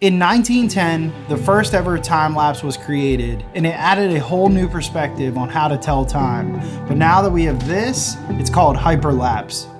In 1910, the first ever time lapse was created, and it added a whole new perspective on how to tell time. But now that we have this, it's called hyperlapse.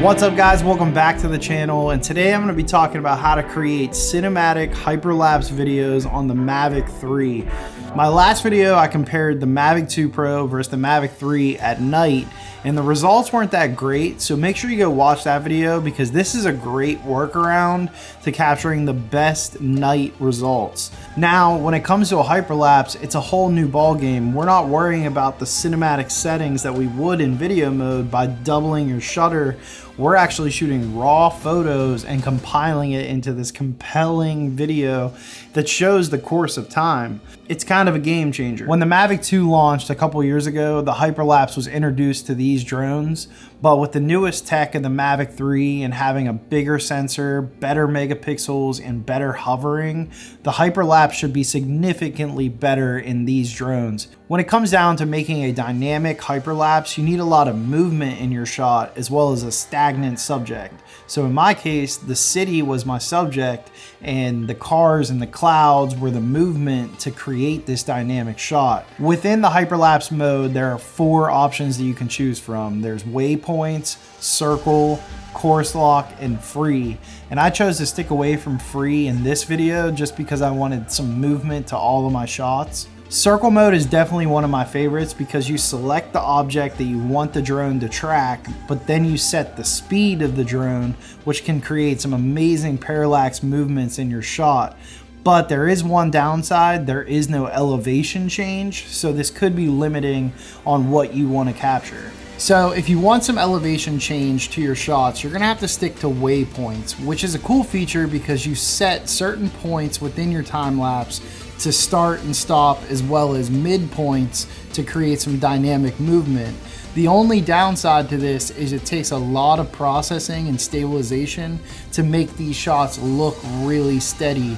What's up guys, welcome back to the channel, and today I'm going to be talking about how to create cinematic hyperlapse videos on the Mavic 3. My last video I compared the Mavic 2 Pro versus the Mavic 3 at night, and the results weren't that great, so make sure you go watch that video because this is a great workaround to capturing the best night results. Now, when it comes to a hyperlapse, it's a whole new ball game. We're not worrying about the cinematic settings that we would in video mode by doubling your shutter. We're actually shooting raw photos and compiling it into this compelling video that shows the course of time. It's kind of a game changer. When the Mavic 2 launched a couple years ago, the hyperlapse was introduced to these drones, but with the newest tech of the Mavic 3 and having a bigger sensor, better megapixels, and better hovering, the hyperlapse should be significantly better in these drones. When it comes down to making a dynamic hyperlapse, you need a lot of movement in your shot as well as a stagnant subject. So in my case, the city was my subject and the cars and the clouds were the movement to create this dynamic shot. Within the hyperlapse mode, there are 4 options that you can choose from. There's waypoints, circle, course lock, and free. And I chose to stick away from free in this video just because I wanted some movement to all of my shots. Circle mode is definitely one of my favorites because you select the object that you want the drone to track, but then you set the speed of the drone, which can create some amazing parallax movements in your shot. But there is one downside, there is no elevation change, so this could be limiting on what you want to capture. So if you want some elevation change to your shots, you're gonna have to stick to waypoints, which is a cool feature because you set certain points within your time lapse to start and stop, as well as midpoints to create some dynamic movement. The only downside to this is it takes a lot of processing and stabilization to make these shots look really steady,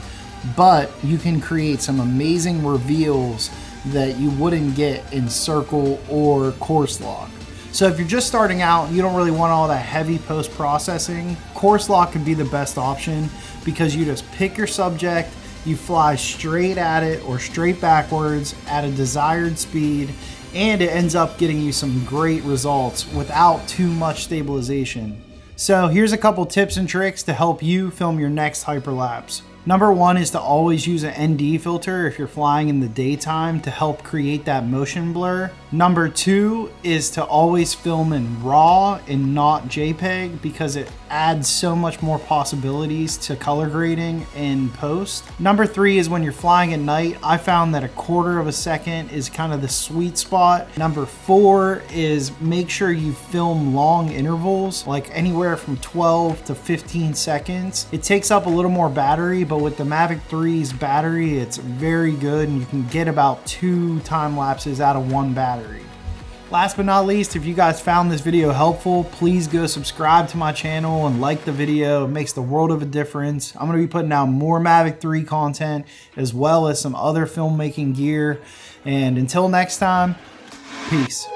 but you can create some amazing reveals that you wouldn't get in circle or course lock. So if you're just starting out and you don't really want all that heavy post-processing, course lock could be the best option because you just pick your subject, you fly straight at it or straight backwards at a desired speed, and it ends up getting you some great results without too much stabilization. So here's a couple tips and tricks to help you film your next hyperlapse. Number 1 is to always use an ND filter if you're flying in the daytime to help create that motion blur. Number 2 is to always film in RAW and not JPEG because it adds so much more possibilities to color grading in post. Number 3 is when you're flying at night, I found that 1/4 of a second is kind of the sweet spot. Number 4 is make sure you film long intervals, like anywhere from 12 to 15 seconds. It takes up a little more battery, but with the Mavic 3's battery, it's very good and you can get about 2 time lapses out of 1 battery. Last but not least, if you guys found this video helpful, please go subscribe to my channel and like the video. It makes the world of a difference. I'm going to be putting out more Mavic 3 content as well as some other filmmaking gear. And until next time, peace.